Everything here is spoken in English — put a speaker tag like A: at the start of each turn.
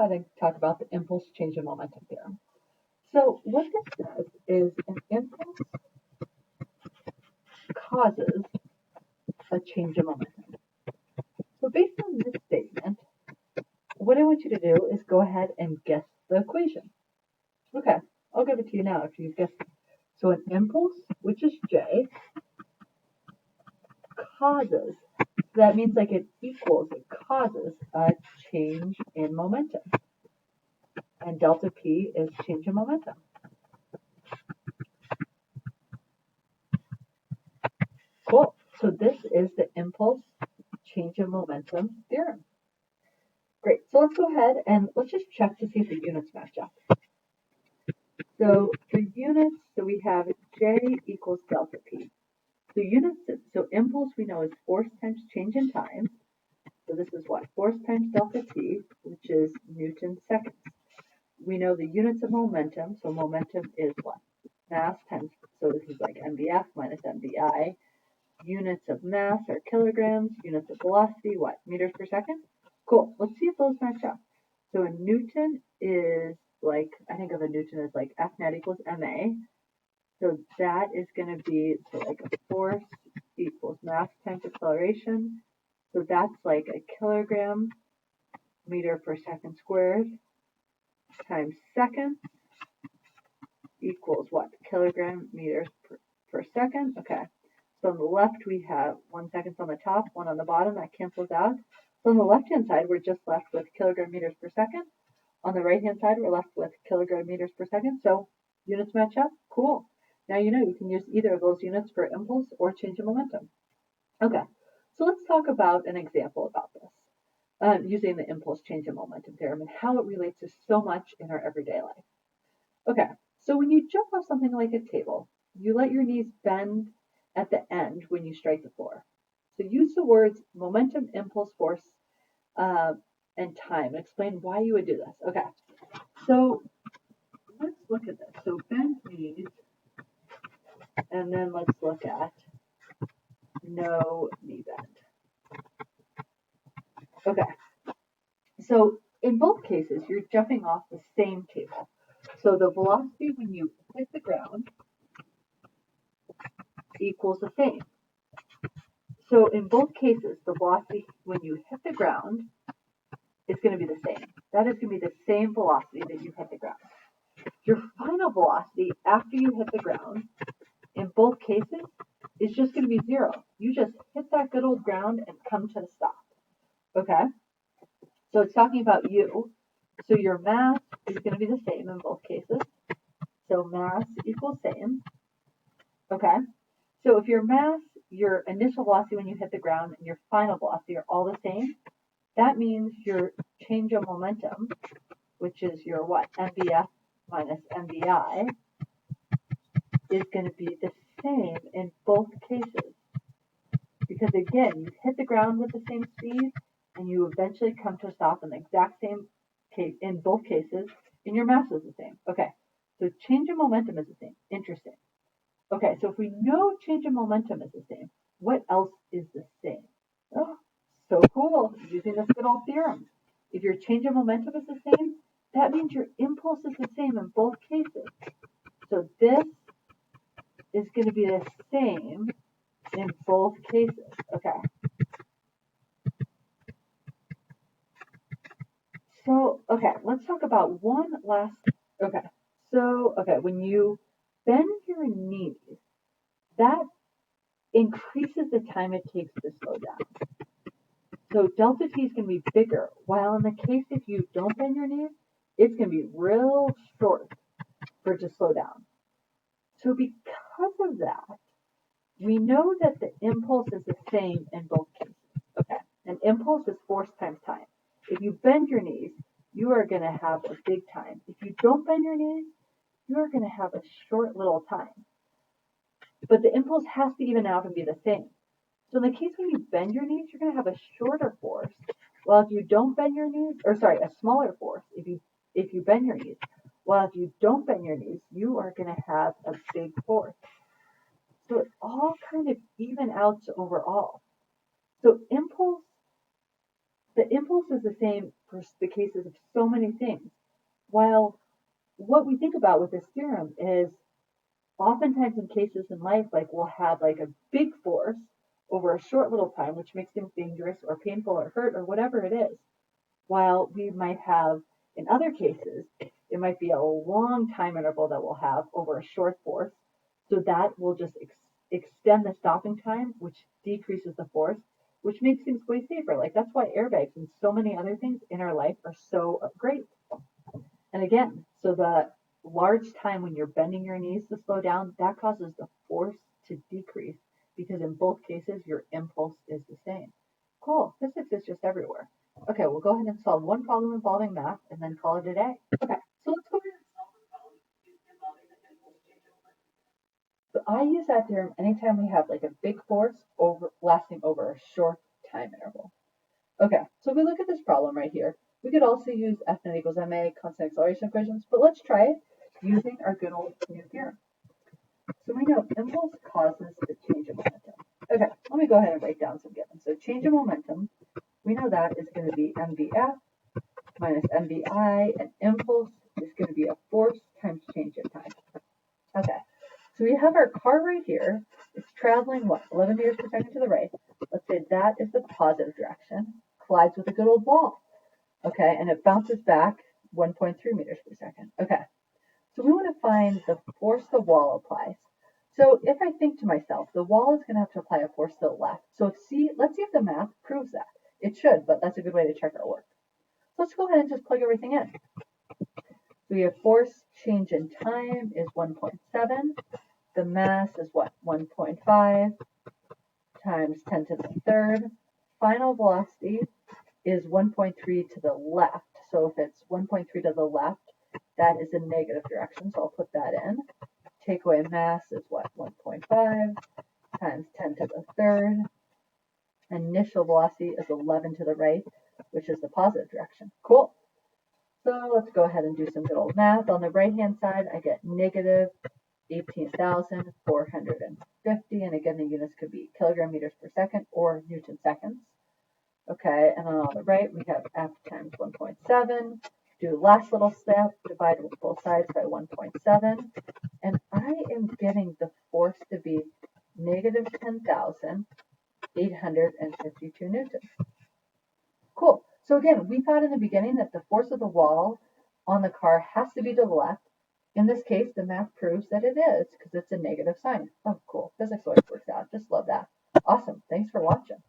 A: ahead and talk about the impulse change in momentum theorem. So what this says is an impulse causes a change in momentum. So based on this statement, what I want you to do is go ahead and guess the equation. Okay, I'll give it to you now if you've guessed it. So an impulse, which is J, causes, that means like it causes a change in momentum. And delta P is change in momentum. Cool. So this is the impulse change in momentum theorem. Great. So let's go ahead and let's just check to see if the units match up. So for units, so we have J equals delta P. So impulse we know is force times change in time. So this is what? Force times delta T, which is Newton seconds. We know the units of momentum, so momentum is what? Mass times, so this is like MBF minus MBI. Units of mass are kilograms, units of velocity, what? Meters per second? Cool, let's see if those match up. So a Newton is like, I think of a Newton as like F net equals MA. So that is going to be, so like a force equals mass times acceleration. So that's like a kilogram meter per second squared times seconds equals what? Kilogram meters per second. Okay. So on the left we have 1 second on the top, 1 on the bottom. That cancels out. So on the left-hand side, we're just left with kilogram meters per second. On the right-hand side, we're left with kilogram meters per second. So units match up. Cool. Now you know you can use either of those units for impulse or change in momentum. Okay. So let's talk about an example about this, using the impulse change in momentum theorem and how it relates to so much in our everyday life. Okay. So when you jump off something like a table, you let your knees bend at the end when you strike the floor. So use the words momentum, impulse, force, and time, and explain why you would do this. Okay, so let's look at this. So bend knees, and then let's look at no knee bend. Okay, so in both cases, you're jumping off the same table. So the velocity when you hit the ground equals the same. So in both cases, the velocity when you hit the ground is going to be the same. That is going to be the same velocity that you hit the ground. Your final velocity after you hit the ground, in both cases, is just going to be 0. You just hit that good old ground and come to a stop. Okay? So it's talking about you. So your mass is going to be the same in both cases. So mass equals same. Okay? So if your mass, your initial velocity when you hit the ground, and your final velocity are all the same, that means your change of momentum, which is your what? MBF minus MBI, is going to be the same in both cases. Because again, you hit the ground with the same speed, and you eventually come to a stop in the exact same case in both cases, and your mass is the same. Okay, so change of momentum is the same. Interesting. Okay, so if we know change of momentum is the same, what else is the same? Oh, so cool, using this good old theorem. If your change of momentum is the same, that means your impulse is the same in both cases. So this is going to be the same in both cases. Okay. So, okay, let's talk about one last. Okay. So, when you bend your knees, that increases the time it takes to slow down. So delta T is going to be bigger, while in the case if you don't bend your knees, it's going to be real short for it to slow down. So because of that, we know that the impulse is the same in both cases. Okay, an impulse is force times time. If you bend your knees, you are going to have a big time. If you don't bend your knees, you are going to have a short little time. But the impulse has to even out and be the same. So in the case when you bend your knees, you're going to have a shorter force. While if you don't bend your knees, a smaller force if you bend your knees. While if you don't bend your knees, you are going to have a big force. So it all kind of even out overall. So the impulse is the same for the cases of so many things. While what we think about with this theorem is oftentimes in cases in life, like we'll have like a big force over a short little time, which makes things dangerous or painful or hurt or whatever it is. While we might have, in other cases, it might be a long time interval that we'll have over a short force. So that will just extend the stopping time, which decreases the force, which makes things way safer. Like that's why airbags and so many other things in our life are so great. And again, so the large time when you're bending your knees to slow down, that causes the force to decrease because in both cases, your impulse is the same. Cool, physics is just everywhere. Okay, we'll go ahead and solve one problem involving math and then call it a day. Okay, so let's go ahead and solve one problem involving the impulse change. So I use that theorem anytime we have like a big force lasting over a short time interval. Okay, so if we look at this problem right here, we could also use F net equals ma constant acceleration equations, but let's try it using our good old new theorem. So we know impulse causes the change of momentum. Okay, let me go ahead and write down some givens. So change of momentum, we know that is going to be mvf minus mvi, and impulse is going to be a force times change in time. Okay, so we have our car right here. It's traveling, what, 11 meters per second to the right. Let's say that is the positive direction, collides with a good old wall. Okay, and it bounces back 1.3 meters per second. Okay, so we want to find the force the wall applies. So if I think to myself, the wall is going to have to apply a force to the left. So let's see if the math proves that. It should, but that's a good way to check our work. So let's go ahead and just plug everything in. So we have force change in time is 1.7. The mass is what? 1.5 times 10 to the third. Final velocity is 1.3 to the left. So if it's 1.3 to the left, that is the negative direction. So I'll put that in. Take away mass is what? 1.5 times 10 to the third. Initial velocity is 11 to the right, which is the positive direction. Cool. So let's go ahead and do some good old math. On the right-hand side, I get negative 18,450. And again, the units could be kilogram meters per second or Newton seconds. Okay, and then on the right, we have F times 1.7. Do last little step, divide both sides by 1.7. And I am getting the force to be negative 10,852 newtons. Cool. So again, we thought in the beginning that the force of the wall on the car has to be to the left. In this case, the math proves that it is because it's a negative sign. Oh, cool. Physics always works out. Just love that. Awesome. Thanks for watching.